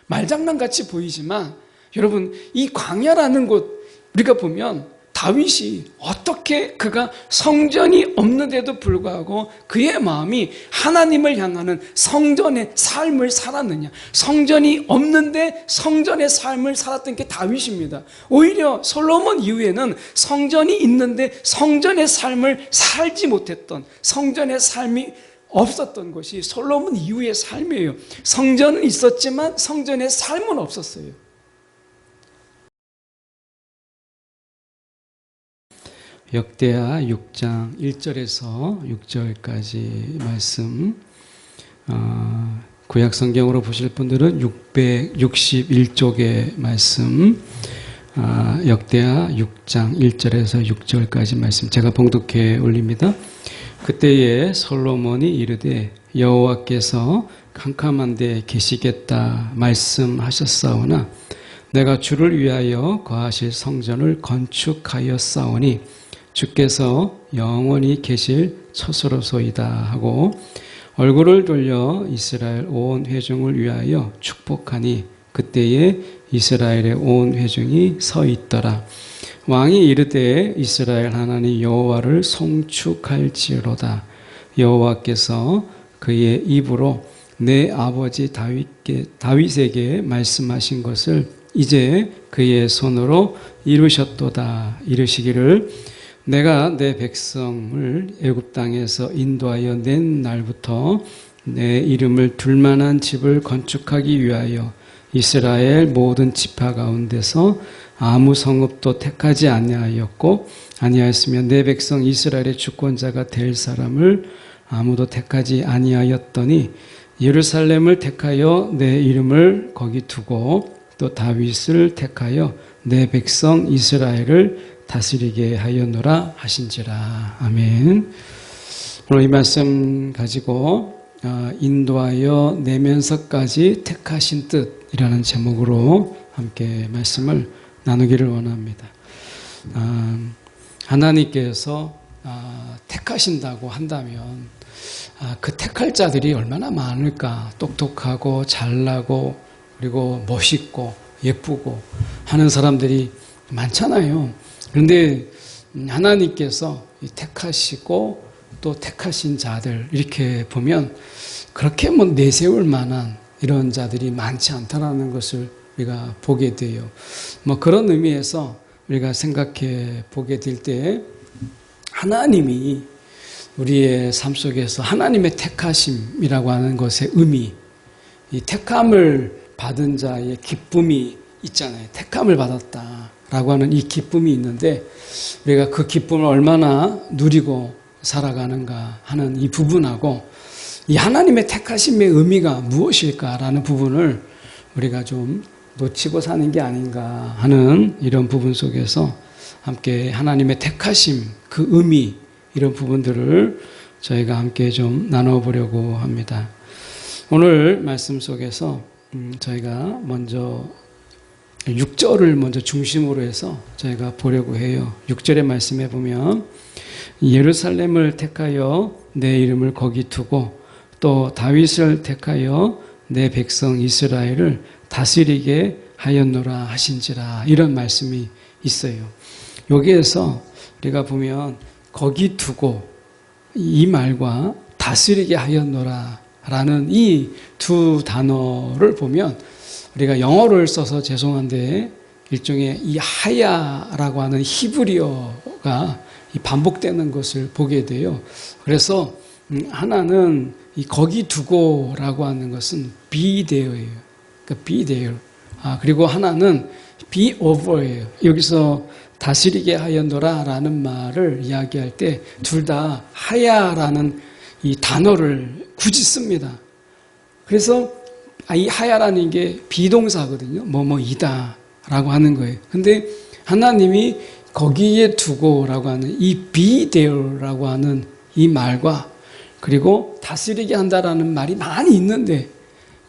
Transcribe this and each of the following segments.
말장난같이 보이지만 여러분, 이 광야라는 곳 우리가 보면 다윗이 어떻게 그가 성전이 없는데도 불구하고 그의 마음이 하나님을 향하는 성전의 삶을 살았느냐. 성전이 없는데 성전의 삶을 살았던 게 다윗입니다. 오히려 솔로몬 이후에는 성전이 있는데 성전의 삶을 살지 못했던, 성전의 삶이 없었던 것이 솔로몬 이후의 삶이에요. 성전은 있었지만 성전의 삶은 없었어요. 역대하 6장 1절에서 6절까지 말씀, 구약 성경으로 보실 분들은 661쪽의 말씀, 역대하 6장 1절에서 6절까지 말씀 제가 봉독해 올립니다. 그때에 솔로몬이 이르되 여호와께서 캄캄한 데 계시겠다 말씀하셨사오나 내가 주를 위하여 거하실 성전을 건축하였사오니 주께서 영원히 계실 처소로소이다 하고 얼굴을 돌려 이스라엘 온 회중을 위하여 축복하니 그때에 이스라엘의 온 회중이 서 있더라. 왕이 이르되 이스라엘 하나님 여호와를 송축할지로다. 여호와께서 그의 입으로 내 아버지 다윗에게 말씀하신 것을 이제 그의 손으로 이루셨도다. 이르시기를 내가 내 백성을 애굽 땅에서 인도하여 낸 날부터 내 이름을 둘만한 집을 건축하기 위하여 이스라엘 모든 지파 가운데서 아무 성읍도 택하지 아니하였으면 내 백성 이스라엘의 주권자가 될 사람을 아무도 택하지 아니하였더니 예루살렘을 택하여 내 이름을 거기 두고 또 다윗을 택하여 내 백성 이스라엘을 다스리게 하였노라 하신지라. 아멘. 오늘 이 말씀 가지고 인도하여 내면서까지 택하신 뜻이라는 제목으로 함께 말씀을 나누기를 원합니다. 하나님께서 택하신다고 한다면 그 택할 자들이 얼마나 많을까. 똑똑하고 잘나고 그리고 멋있고 예쁘고 하는 사람들이 많잖아요. 그런데 하나님께서 택하시고 또 택하신 자들 이렇게 보면 그렇게 내세울 만한 이런 자들이 많지 않다는 것을 우리가 보게 돼요. 그런 의미에서 우리가 생각해 보게 될 때 하나님이 우리의 삶 속에서 하나님의 택하심이라고 하는 것의 의미, 이 택함을 받은 자의 기쁨이 있잖아요. 택함을 받았다라고 하는 이 기쁨이 있는데 우리가 그 기쁨을 얼마나 누리고 살아가는가 하는 이 부분하고 이 하나님의 택하심의 의미가 무엇일까라는 부분을 우리가 좀 놓치고 사는 게 아닌가 하는 이런 부분 속에서 함께 하나님의 택하심, 그 의미 이런 부분들을 저희가 함께 좀 나눠보려고 합니다. 오늘 말씀 속에서 저희가 먼저 6절을 먼저 중심으로 해서 저희가 보려고 해요. 6절의 말씀에 보면 예루살렘을 택하여 내 이름을 거기 두고 또 다윗을 택하여 내 백성 이스라엘을 다스리게 하였노라 하신지라 이런 말씀이 있어요. 여기에서 우리가 보면 거기 두고 이 말과 다스리게 하였노라 라는 이 두 단어를 보면 우리가 영어를 써서 죄송한데 일종의 이 하야라고 하는 히브리어가 반복되는 것을 보게 돼요. 그래서 하나는 이 거기 두고라고 하는 것은 be there예요. 그러니까 be there. 그리고 하나는 be over예요. 여기서 다스리게 하였노라 라는 말을 이야기할 때 둘 다 하야라는 이 단어를 굳이 씁니다. 그래서 이 하야라는 게 비동사거든요. 뭐뭐이다 라고 하는 거예요. 근데 하나님이 거기에 두고라고 하는 이 be there라고 하는 이 말과 그리고 다스리게 한다라는 말이 많이 있는데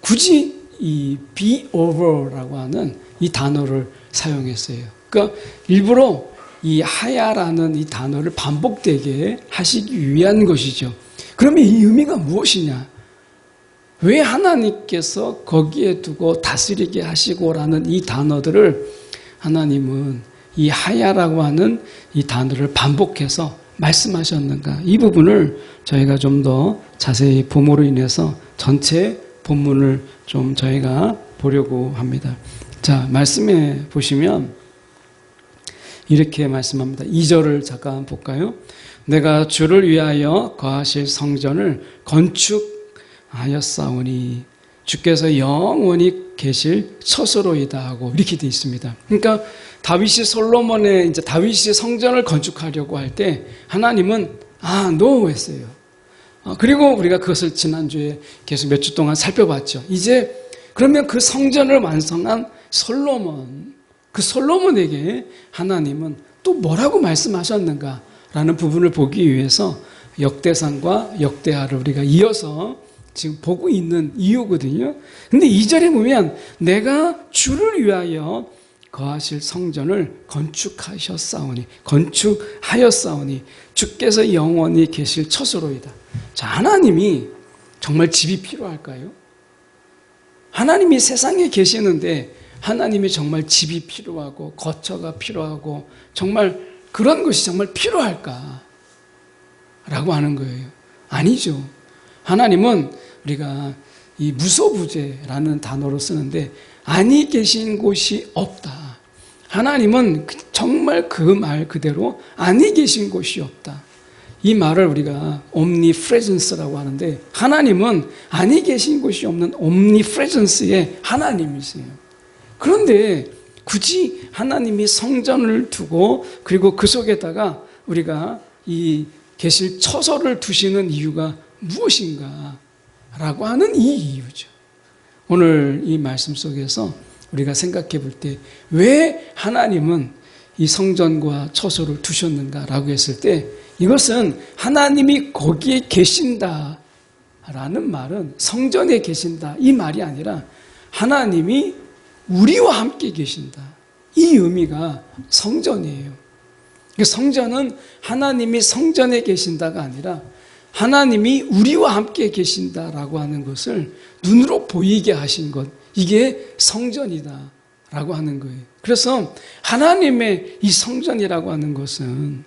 굳이 이 be over라고 하는 이 단어를 사용했어요. 그러니까 일부러 이 하야라는 이 단어를 반복되게 하시기 위한 것이죠. 그러면 이 의미가 무엇이냐? 왜 하나님께서 거기에 두고 다스리게 하시고라는 이 단어들을 하나님은 이 하야라고 하는 이 단어를 반복해서 말씀하셨는가? 이 부분을 저희가 좀 더 자세히 봄으로 인해서 전체 본문을 좀 저희가 보려고 합니다. 자, 말씀해 보시면 이렇게 말씀합니다. 2절을 잠깐 볼까요? 내가 주를 위하여 거하실 성전을 건축하였사오니 주께서 영원히 계실 처소로이다 하고 이렇게 되어 있습니다. 그러니까 다윗이 다윗이 성전을 건축하려고 할 때 하나님은 노 했어요. 그리고 우리가 그것을 지난주에 계속 몇 주 동안 살펴봤죠. 이제 그러면 그 성전을 완성한 그 솔로몬에게 하나님은 또 뭐라고 말씀하셨는가라는 부분을 보기 위해서 역대상과 역대하를 우리가 이어서 지금 보고 있는 이유거든요. 근데 2절에 보면 내가 주를 위하여 거하실 성전을 건축하였사오니 주께서 영원히 계실 처소로이다. 자, 하나님이 정말 집이 필요할까요? 하나님이 세상에 계시는데 하나님이 정말 집이 필요하고 거처가 필요하고 정말 그런 것이 정말 필요할까? 라고 하는 거예요. 아니죠. 하나님은 우리가 이 무소부재라는 단어로 쓰는데 아니 계신 곳이 없다. 하나님은 정말 그 말 그대로 아니 계신 곳이 없다. 이 말을 우리가 omnipresence라고 하는데 하나님은 아니 계신 곳이 없는 omnipresence의 하나님이세요. 그런데 굳이 하나님이 성전을 두고 그리고 그 속에다가 우리가 이 계실 처소를 두시는 이유가 무엇인가? 라고 하는 이 이유죠. 오늘 이 말씀 속에서 우리가 생각해 볼 때 왜 하나님은 이 성전과 처소를 두셨는가라고 했을 때 이것은 하나님이 거기에 계신다라는 말은 성전에 계신다 이 말이 아니라 하나님이 우리와 함께 계신다. 이 의미가 성전이에요. 성전은 하나님이 성전에 계신다가 아니라 하나님이 우리와 함께 계신다라고 하는 것을 눈으로 보이게 하신 것, 이게 성전이다라고 하는 거예요. 그래서 하나님의 이 성전이라고 하는 것은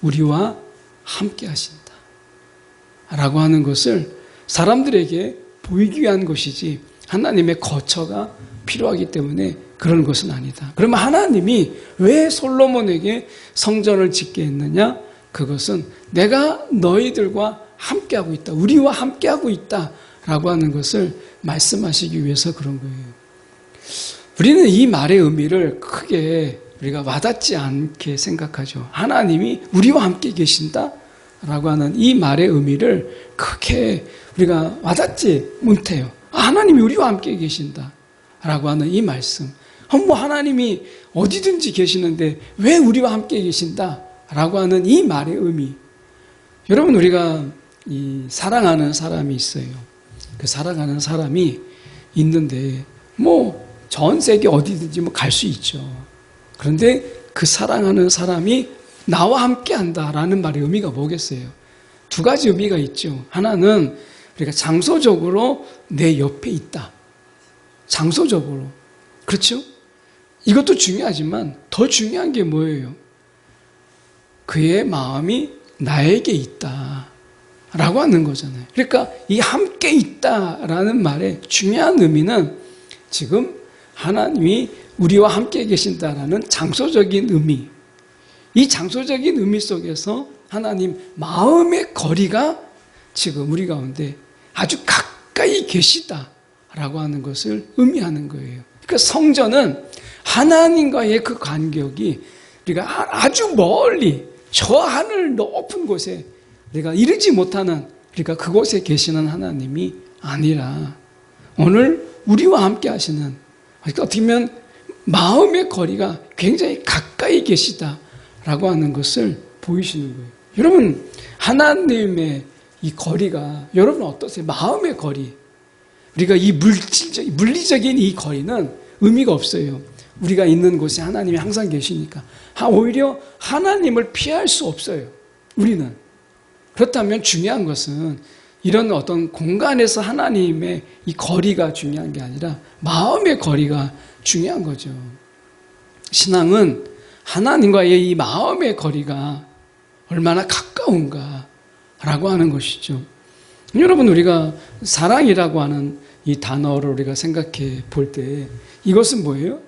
우리와 함께 하신다라고 하는 것을 사람들에게 보이기 위한 것이지 하나님의 거처가 필요하기 때문에 그런 것은 아니다. 그러면 하나님이 왜 솔로몬에게 성전을 짓게 했느냐? 그것은 내가 너희들과 함께하고 있다. 우리와 함께하고 있다라고 하는 것을 말씀하시기 위해서 그런 거예요. 우리는 이 말의 의미를 크게 우리가 와닿지 않게 생각하죠. 하나님이 우리와 함께 계신다라고 하는 이 말의 의미를 크게 우리가 와닿지 못해요. 하나님이 우리와 함께 계신다라고 하는 이 말씀. 하나님이 어디든지 계시는데 왜 우리와 함께 계신다라고 하는 이 말의 의미. 여러분, 우리가 이 사랑하는 사람이 있어요. 그 사랑하는 사람이 있는데 전 세계 어디든지 갈 수 있죠. 그런데 그 사랑하는 사람이 나와 함께 한다라는 말의 의미가 뭐겠어요? 두 가지 의미가 있죠. 하나는 우리가 장소적으로 내 옆에 있다. 장소적으로. 그렇죠? 이것도 중요하지만 더 중요한 게 뭐예요? 그의 마음이 나에게 있다. 라고 하는 거잖아요. 그러니까 이 함께 있다라는 말의 중요한 의미는 지금 하나님이 우리와 함께 계신다라는 장소적인 의미. 이 장소적인 의미 속에서 하나님 마음의 거리가 지금 우리 가운데 아주 가까이 계시다라고 하는 것을 의미하는 거예요. 그러니까 성전은 하나님과의 그 간격이 우리가 아주 멀리 저 하늘 높은 곳에 우리가 이르지 못하는 그러니까 그곳에 계시는 하나님이 아니라 오늘 우리와 함께 하시는 어떻게 보면 마음의 거리가 굉장히 가까이 계시다라고 하는 것을 보이시는 거예요. 여러분, 하나님의 이 거리가 여러분 어떠세요? 마음의 거리. 우리가 이 물리적인 이 거리는 의미가 없어요. 우리가 있는 곳에 하나님이 항상 계시니까. 오히려 하나님을 피할 수 없어요. 우리는. 그렇다면 중요한 것은 이런 어떤 공간에서 하나님의 이 거리가 중요한 게 아니라 마음의 거리가 중요한 거죠. 신앙은 하나님과의 이 마음의 거리가 얼마나 가까운가라고 하는 것이죠. 여러분, 우리가 사랑이라고 하는 이 단어를 우리가 생각해 볼 때 이것은 뭐예요?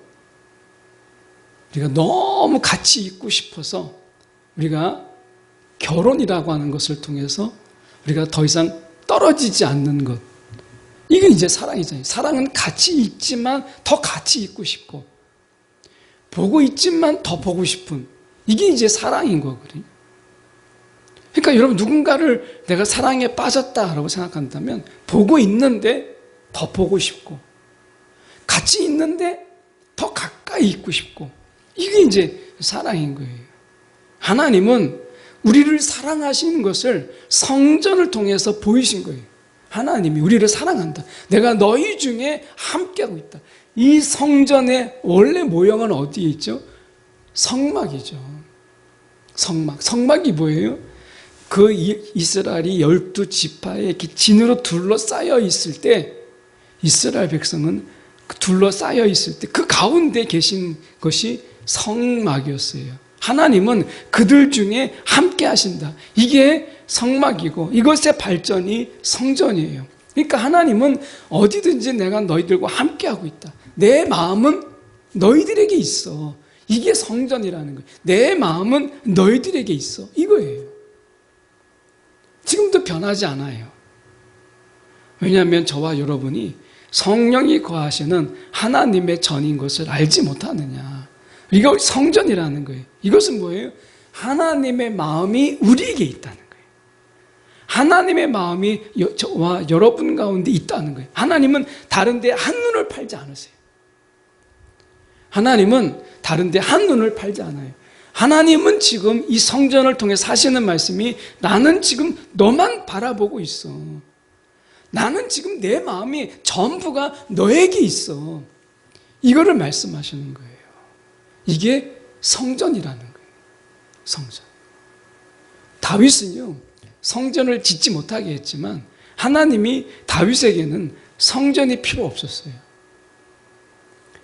우리가 너무 같이 있고 싶어서 우리가 결혼이라고 하는 것을 통해서 우리가 더 이상 떨어지지 않는 것. 이게 이제 사랑이잖아요. 사랑은 같이 있지만 더 같이 있고 싶고, 보고 있지만 더 보고 싶은, 이게 이제 사랑인 거거든요. 그러니까 여러분, 누군가를 내가 사랑에 빠졌다라고 생각한다면 보고 있는데 더 보고 싶고, 같이 있는데 더 가까이 있고 싶고, 이게 이제 사랑인 거예요. 하나님은 우리를 사랑하시는 것을 성전을 통해서 보이신 거예요. 하나님이 우리를 사랑한다. 내가 너희 중에 함께하고 있다. 이 성전의 원래 모형은 어디에 있죠? 성막이죠. 성막. 성막이 뭐예요? 그 이스라엘이 12지파에 이렇게 진으로 둘러싸여 있을 때, 이스라엘 백성은 둘러싸여 있을 때 그 가운데 계신 것이 성막이었어요. 하나님은 그들 중에 함께 하신다. 이게 성막이고 이것의 발전이 성전이에요. 그러니까 하나님은 어디든지 내가 너희들과 함께 하고 있다. 내 마음은 너희들에게 있어. 이게 성전이라는 거예요. 내 마음은 너희들에게 있어. 이거예요. 지금도 변하지 않아요. 왜냐하면 저와 여러분이 성령이 거하시는 하나님의 전인 것을 알지 못하느냐. 이거 성전이라는 거예요. 이것은 뭐예요? 하나님의 마음이 우리에게 있다는 거예요. 하나님의 마음이 저와 여러분 가운데 있다는 거예요. 하나님은 다른 데 한눈을 팔지 않으세요. 하나님은 다른 데 한눈을 팔지 않아요. 하나님은 지금 이 성전을 통해 사시는 말씀이 나는 지금 너만 바라보고 있어. 나는 지금 내 마음이 전부가 너에게 있어. 이거를 말씀하시는 거예요. 이게 성전이라는 거예요. 성전. 다윗은요, 성전을 짓지 못하게 했지만 하나님이 다윗에게는 성전이 필요 없었어요.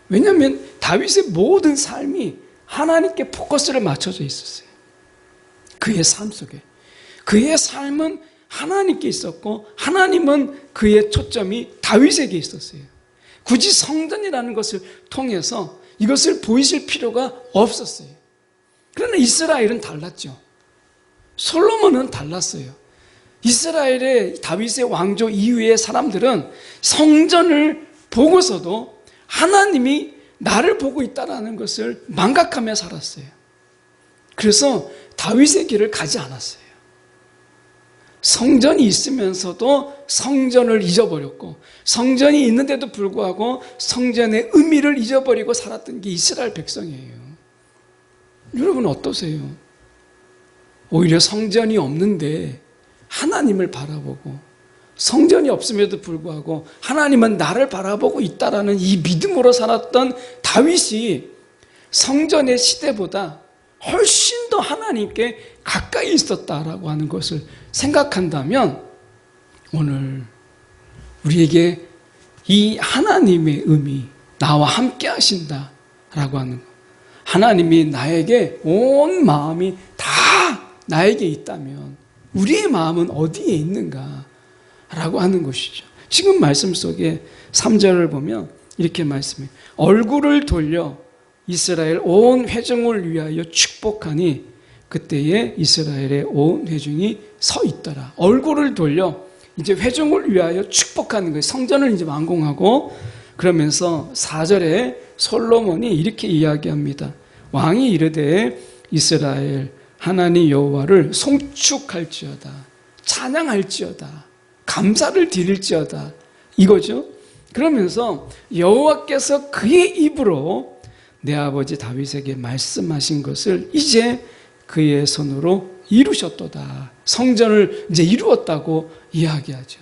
왜냐하면 다윗의 모든 삶이 하나님께 포커스를 맞춰져 있었어요. 그의 삶 속에. 그의 삶은 하나님께 있었고 하나님은 그의 초점이 다윗에게 있었어요. 굳이 성전이라는 것을 통해서 이것을 보이실 필요가 없었어요. 그러나 이스라엘은 달랐죠. 솔로몬은 달랐어요. 이스라엘의 다윗의 왕조 이후의 사람들은 성전을 보고서도 하나님이 나를 보고 있다는 것을 망각하며 살았어요. 그래서 다윗의 길을 가지 않았어요. 성전이 있으면서도 성전을 잊어버렸고, 성전이 있는데도 불구하고 성전의 의미를 잊어버리고 살았던 게 이스라엘 백성이에요. 여러분 어떠세요? 오히려 성전이 없는데 하나님을 바라보고, 성전이 없음에도 불구하고 하나님은 나를 바라보고 있다라는 이 믿음으로 살았던 다윗이 성전의 시대보다 훨씬 더 하나님께 가까이 있었다라고 하는 것을 생각한다면, 오늘 우리에게 이 하나님의 의미, 나와 함께 하신다라고 하는 것, 하나님이 나에게 온 마음이 다 나에게 있다면 우리의 마음은 어디에 있는가 라고 하는 것이죠. 지금 말씀 속에 3절을 보면 이렇게 말씀해요. 얼굴을 돌려 이스라엘 온 회중을 위하여 축복하니 그때에 이스라엘의 온 회중이 서 있더라. 얼굴을 돌려 이제 회중을 위하여 축복하는 거예요. 성전을 이제 완공하고, 그러면서 4절에 솔로몬이 이렇게 이야기합니다. 왕이 이르되 이스라엘 하나님 여호와를 송축할지어다, 찬양할지어다, 감사를 드릴지어다, 이거죠. 그러면서 여호와께서 그의 입으로 내 아버지 다윗에게 말씀하신 것을 이제 그의 손으로 이루셨도다. 성전을 이제 이루었다고 이야기하죠.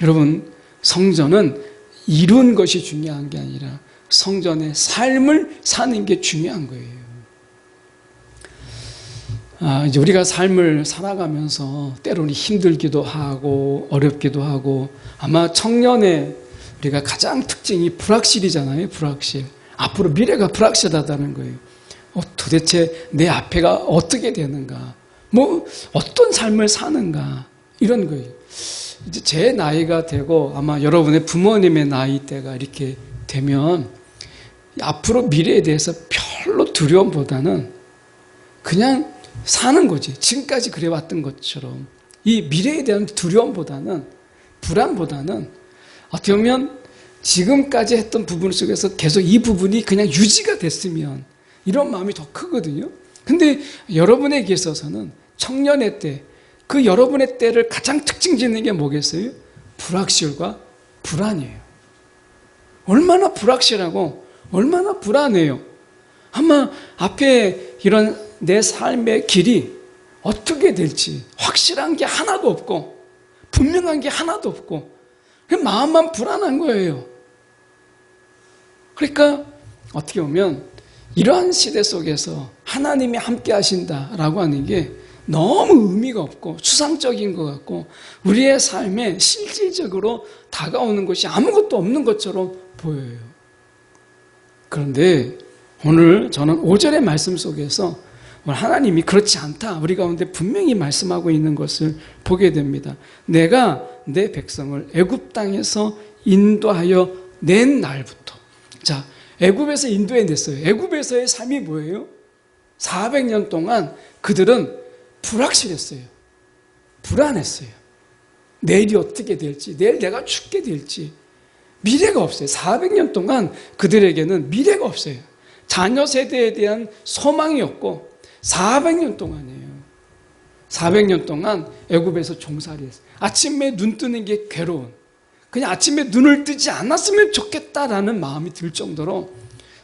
여러분, 성전은 이룬 것이 중요한 게 아니라 성전의 삶을 사는 게 중요한 거예요. 이제 우리가 삶을 살아가면서 때로는 힘들기도 하고 어렵기도 하고 아마 청년의 우리가 가장 특징이 불확실이잖아요. 불확실. 앞으로 미래가 불확실하다는 거예요. 도대체 내 앞에가 어떻게 되는가? 뭐 어떤 삶을 사는가? 이런 거예요. 이제 제 나이가 되고 아마 여러분의 부모님의 나이대가 이렇게 되면 앞으로 미래에 대해서 별로 두려움보다는 그냥 사는 거지. 지금까지 그래왔던 것처럼 이 미래에 대한 두려움보다는 불안보다는 어떻게 보면 지금까지 했던 부분 속에서 계속 이 부분이 그냥 유지가 됐으면 이런 마음이 더 크거든요. 근데 여러분에게 있어서는 청년의 때, 그 여러분의 때를 가장 특징 짓는 게 뭐겠어요? 불확실과 불안이에요. 얼마나 불확실하고 얼마나 불안해요. 아마 앞에 이런 내 삶의 길이 어떻게 될지 확실한 게 하나도 없고 분명한 게 하나도 없고 마음만 불안한 거예요. 그러니까 어떻게 보면 이러한 시대 속에서 하나님이 함께 하신다라고 하는 게 너무 의미가 없고 추상적인 것 같고 우리의 삶에 실질적으로 다가오는 것이 아무것도 없는 것처럼 보여요. 그런데 오늘 저는 5절의 말씀 속에서 하나님이 그렇지 않다. 우리 가운데 분명히 말씀하고 있는 것을 보게 됩니다. 내가 내 백성을 애굽 땅에서 인도하여 낸 날부터. 자, 애굽에서 인도해냈어요. 애굽에서의 삶이 뭐예요? 400년 동안 그들은 불확실했어요. 불안했어요. 내일이 어떻게 될지, 내일 내가 죽게 될지 미래가 없어요. 400년 동안 그들에게는 미래가 없어요. 자녀 세대에 대한 소망이 없고 400년 동안이에요. 400년 동안 애굽에서 종살이 했어요. 아침에 눈 뜨는 게 괴로운, 그냥 아침에 눈을 뜨지 않았으면 좋겠다라는 마음이 들 정도로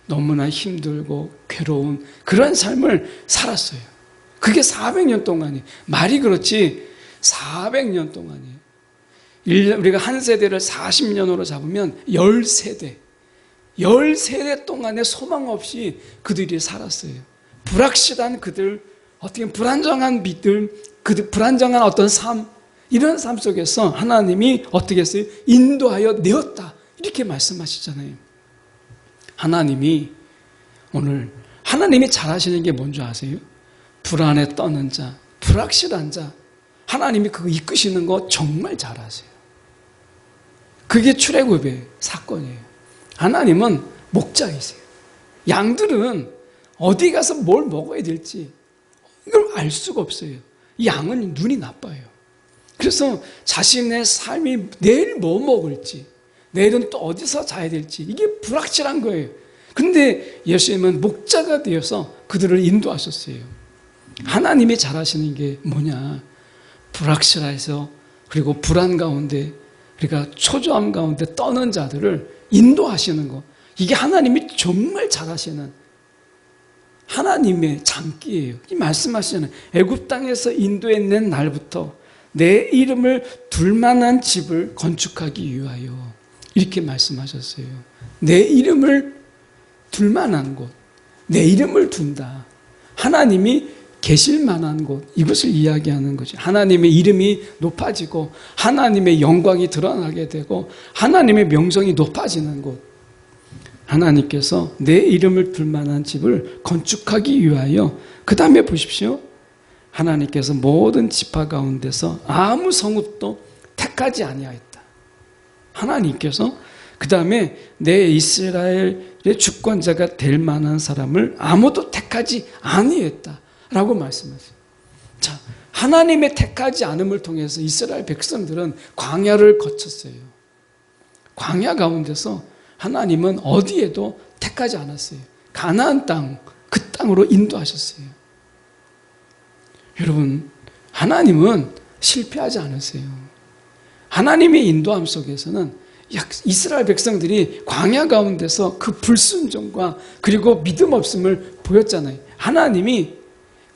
너무나 힘들고 괴로운 그런 삶을 살았어요. 그게 400년 동안이에요. 말이 그렇지 400년 동안이에요. 우리가 한 세대를 40년으로 잡으면 10세대. 10세대 동안의 소망 없이 그들이 살았어요. 불확실한 그들, 어떻게 보면 불안정한 믿음, 그들 불안정한 어떤 삶, 이런 삶 속에서 하나님이 어떻게 했어요? 인도하여 내었다. 이렇게 말씀하시잖아요. 하나님이 오늘 하나님이 잘하시는 게 뭔지 아세요? 불안에 떠는 자, 불확실한 자, 하나님이 그거 이끄시는 거 정말 잘하세요. 그게 출애굽의 사건이에요. 하나님은 목자이세요. 양들은 어디 가서 뭘 먹어야 될지 이걸 알 수가 없어요. 이 양은 눈이 나빠요. 그래서 자신의 삶이 내일 뭐 먹을지, 내일은 또 어디서 자야 될지 이게 불확실한 거예요. 그런데 예수님은 목자가 되어서 그들을 인도하셨어요. 하나님이 잘하시는 게 뭐냐? 불확실해서 그리고 불안 가운데 그러니까 초조함 가운데 떠는 자들을 인도하시는 것. 이게 하나님이 정말 잘하시는 하나님의 장기예요. 이 말씀하시잖아요. 애굽 땅에서 인도해낸 날부터 내 이름을 둘 만한 집을 건축하기 위하여 이렇게 말씀하셨어요. 내 이름을 둘 만한 곳, 내 이름을 둔다. 하나님이 계실 만한 곳, 이것을 이야기하는 거죠. 하나님의 이름이 높아지고 하나님의 영광이 드러나게 되고 하나님의 명성이 높아지는 곳. 하나님께서 내 이름을 둘 만한 집을 건축하기 위하여, 그 다음에 보십시오. 하나님께서 모든 지파 가운데서 아무 성읍도 택하지 아니하였다. 하나님께서 그 다음에 내 이스라엘의 주권자가 될 만한 사람을 아무도 택하지 아니했다 라고 말씀하세요. 자, 하나님의 택하지 않음을 통해서 이스라엘 백성들은 광야를 거쳤어요. 광야 가운데서 하나님은 어디에도 택하지 않았어요. 가나안 땅, 그 땅으로 인도하셨어요. 여러분, 하나님은 실패하지 않으세요. 하나님의 인도함 속에서는 이스라엘 백성들이 광야 가운데서 그 불순종과 그리고 믿음 없음을 보였잖아요. 하나님이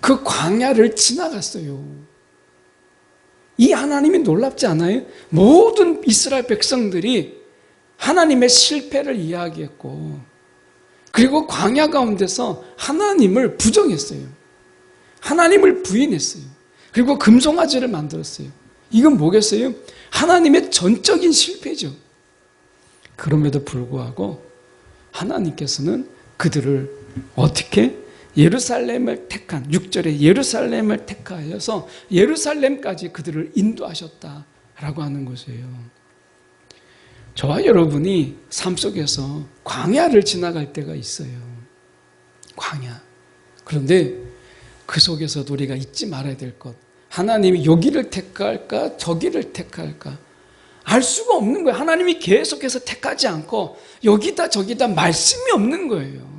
그 광야를 지나갔어요. 이 하나님이 놀랍지 않아요? 모든 이스라엘 백성들이 하나님의 실패를 이야기했고, 그리고 광야 가운데서 하나님을 부정했어요. 하나님을 부인했어요. 그리고 금송아지를 만들었어요. 이건 뭐겠어요? 하나님의 전적인 실패죠. 그럼에도 불구하고 하나님께서는 그들을 어떻게 예루살렘을 택한 6절에 예루살렘을 택하여서 예루살렘까지 그들을 인도하셨다라고 하는 것이에요. 저와 여러분이 삶 속에서 광야를 지나갈 때가 있어요. 광야. 그런데 그 속에서도 우리가 잊지 말아야 될 것. 하나님이 여기를 택할까 저기를 택할까 알 수가 없는 거예요. 하나님이 계속해서 택하지 않고 여기다 저기다 말씀이 없는 거예요.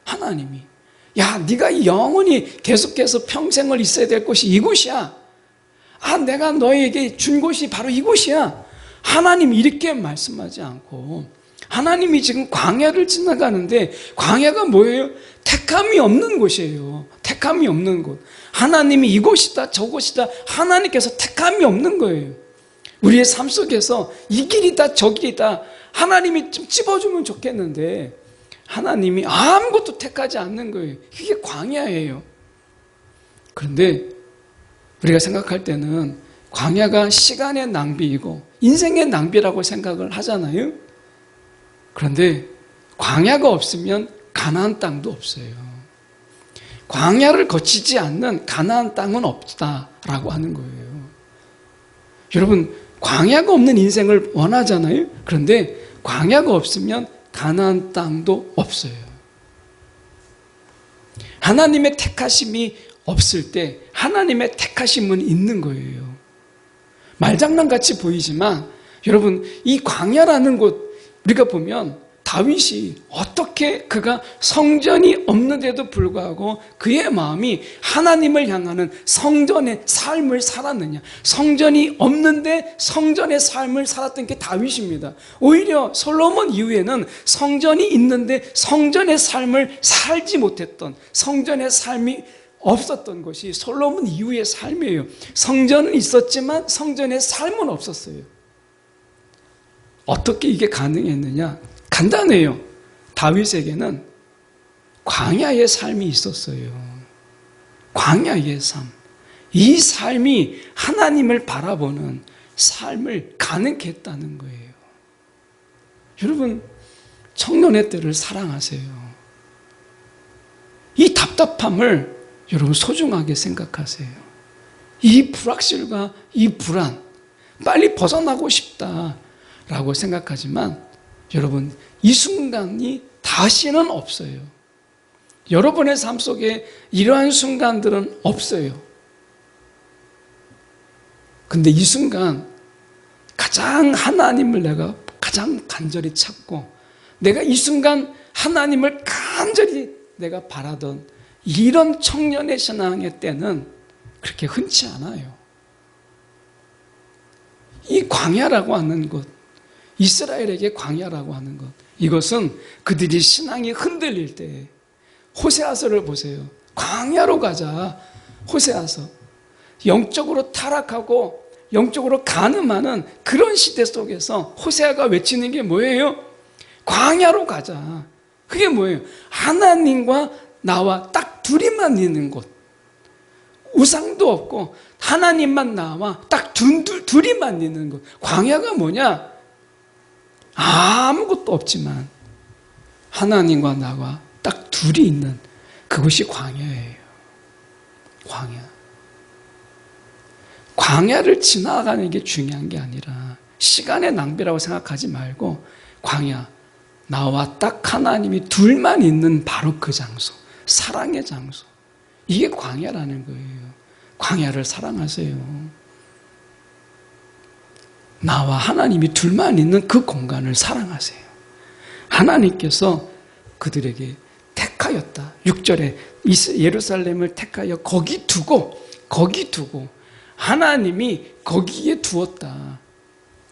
하나님이 야 네가 영원히 계속해서 평생을 있어야 될 곳이 이곳이야. 내가 너에게 준 곳이 바로 이곳이야. 하나님이 이렇게 말씀하지 않고 하나님이 지금 광야를 지나가는데 광야가 뭐예요? 택함이 없는 곳이에요. 택함이 없는 곳. 하나님이 이곳이다 저곳이다 하나님께서 택함이 없는 거예요. 우리의 삶 속에서 이 길이다 저 길이다 하나님이 좀 찝어주면 좋겠는데 하나님이 아무것도 택하지 않는 거예요. 그게 광야예요. 그런데 우리가 생각할 때는 광야가 시간의 낭비이고 인생의 낭비라고 생각을 하잖아요. 그런데 광야가 없으면 가나안 땅도 없어요. 광야를 거치지 않는 가나안 땅은 없다라고 하는 거예요. 여러분 광야가 없는 인생을 원하잖아요. 그런데 광야가 없으면 가나안 땅도 없어요. 하나님의 택하심이 없을 때 하나님의 택하심은 있는 거예요. 말장난같이 보이지만 여러분 이 광야라는 곳 우리가 보면 다윗이 어떻게 그가 성전이 없는데도 불구하고 그의 마음이 하나님을 향하는 성전의 삶을 살았느냐. 성전이 없는데 성전의 삶을 살았던 게 다윗입니다. 오히려 솔로몬 이후에는 성전이 있는데 성전의 삶을 살지 못했던 성전의 삶이 없었던 것이 솔로몬 이후의 삶이에요. 성전은 있었지만 성전의 삶은 없었어요. 어떻게 이게 가능했느냐? 간단해요. 다윗에게는 광야의 삶이 있었어요. 광야의 삶. 이 삶이 하나님을 바라보는 삶을 가능케 했다는 거예요. 여러분, 청년의 때를 사랑하세요. 이 답답함을 여러분 소중하게 생각하세요. 이 불확실과 이 불안, 빨리 벗어나고 싶다라고 생각하지만 여러분 이 순간이 다시는 없어요. 여러분의 삶 속에 이러한 순간들은 없어요. 근데 이 순간 가장 하나님을 내가 가장 간절히 찾고 내가 이 순간 하나님을 간절히 내가 바라던 이런 청년의 신앙의 때는 그렇게 흔치 않아요. 이 광야라고 하는 것, 이스라엘에게 광야라고 하는 것, 이것은 그들이 신앙이 흔들릴 때 호세아서를 보세요. 광야로 가자. 호세아서. 영적으로 타락하고 영적으로 간음하는 그런 시대 속에서 호세아가 외치는 게 뭐예요? 광야로 가자. 그게 뭐예요? 하나님과 나와 딱 둘이만 있는 곳. 우상도 없고 하나님만 나와 딱 둘이만 있는 곳. 광야가 뭐냐? 아무것도 없지만 하나님과 나와 딱 둘이 있는 그것이 광야예요. 광야. 광야를 지나가는 게 중요한 게 아니라 시간의 낭비라고 생각하지 말고 광야, 나와 딱 하나님이 둘만 있는 바로 그 장소, 사랑의 장소. 이게 광야라는 거예요. 광야를 사랑하세요. 나와 하나님이 둘만 있는 그 공간을 사랑하세요. 하나님께서 그들에게 택하였다. 6절에 예루살렘을 택하여 거기 두고 하나님이 거기에 두었다.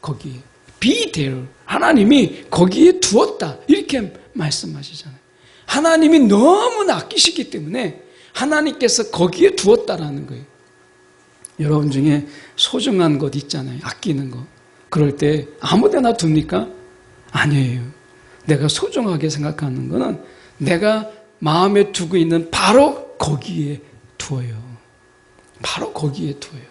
거기에. Be there. 하나님이 거기에 두었다. 이렇게 말씀하시잖아요. 하나님이 너무나 아끼시기 때문에 하나님께서 거기에 두었다라는 거예요. 여러분 중에 소중한 것 있잖아요. 아끼는 것. 그럴 때 아무데나 둡니까? 아니에요. 내가 소중하게 생각하는 것은 내가 마음에 두고 있는 바로 거기에 두어요. 바로 거기에 두어요.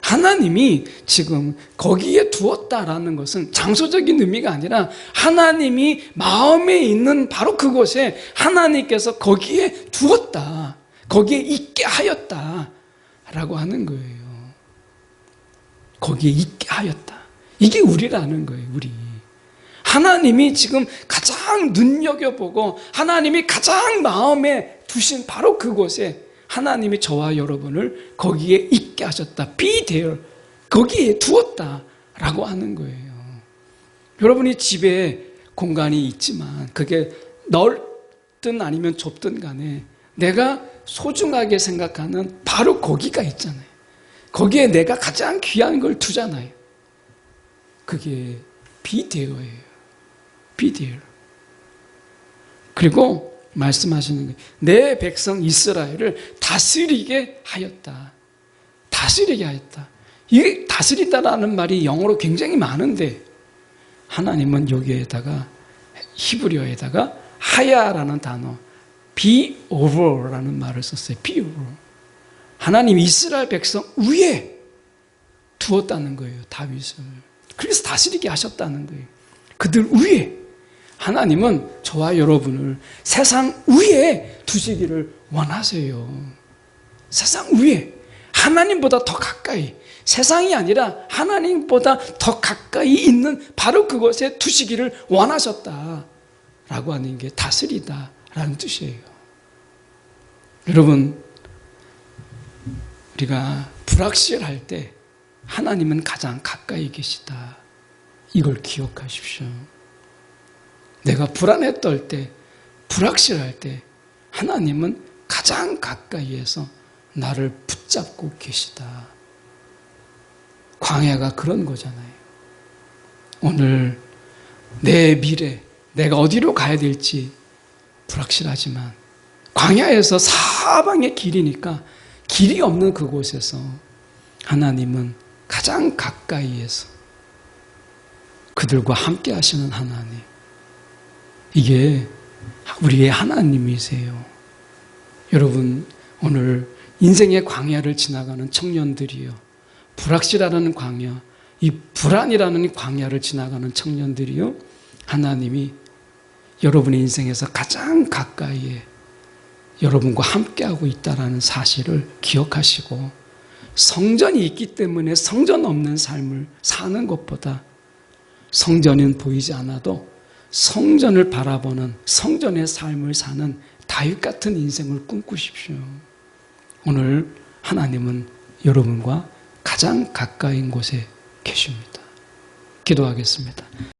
하나님이 지금 거기에 두었다라는 것은 장소적인 의미가 아니라 하나님이 마음에 있는 바로 그곳에 하나님께서 거기에 두었다. 거기에 있게 하였다. 라고 하는 거예요. 거기에 있게 하였다. 이게 우리라는 거예요, 우리. 하나님이 지금 가장 눈여겨보고 하나님이 가장 마음에 두신 바로 그곳에 하나님이 저와 여러분을 거기에 있게 하셨다. Be there. 거기에 두었다라고 하는 거예요. 여러분이 집에 공간이 있지만 그게 넓든 아니면 좁든 간에 내가 소중하게 생각하는 바로 거기가 있잖아요. 거기에 내가 가장 귀한 걸 두잖아요. 그게 Be there예요. Be there. 그리고 말씀하시는 거예요. 내 백성 이스라엘을 다스리게 하였다. 다스리게 하였다. 이 다스리다라는 말이 영어로 굉장히 많은데 하나님은 여기에다가 히브리어에다가 하야라는 단어 be over라는 말을 썼어요. be over. 하나님 이스라엘 백성 위에 두었다는 거예요. 다윗을. 그래서 다스리게 하셨다는 거예요. 그들 위에 하나님은 저와 여러분을 세상 위에 두시기를 원하세요. 세상 위에 하나님보다 더 가까이, 세상이 아니라 하나님보다 더 가까이 있는 바로 그곳에 두시기를 원하셨다라고 하는 게 다스리다라는 뜻이에요. 여러분, 우리가 불확실할 때 하나님은 가장 가까이 계시다. 이걸 기억하십시오. 내가 불안에 떨 때, 불확실할 때 하나님은 가장 가까이에서 나를 붙잡고 계시다. 광야가 그런 거잖아요. 오늘 내 미래, 내가 어디로 가야 될지 불확실하지만 광야에서 사방의 길이니까 길이 없는 그곳에서 하나님은 가장 가까이에서 그들과 함께 하시는 하나님. 이게 우리의 하나님이세요. 여러분, 오늘 인생의 광야를 지나가는 청년들이요. 불확실하다는 광야, 이 불안이라는 광야를 지나가는 청년들이요. 하나님이 여러분의 인생에서 가장 가까이에 여러분과 함께하고 있다는 사실을 기억하시고 성전이 있기 때문에 성전 없는 삶을 사는 것보다 성전은 보이지 않아도 성전을 바라보는 성전의 삶을 사는 다윗 같은 인생을 꿈꾸십시오. 오늘 하나님은 여러분과 가장 가까인 곳에 계십니다. 기도하겠습니다.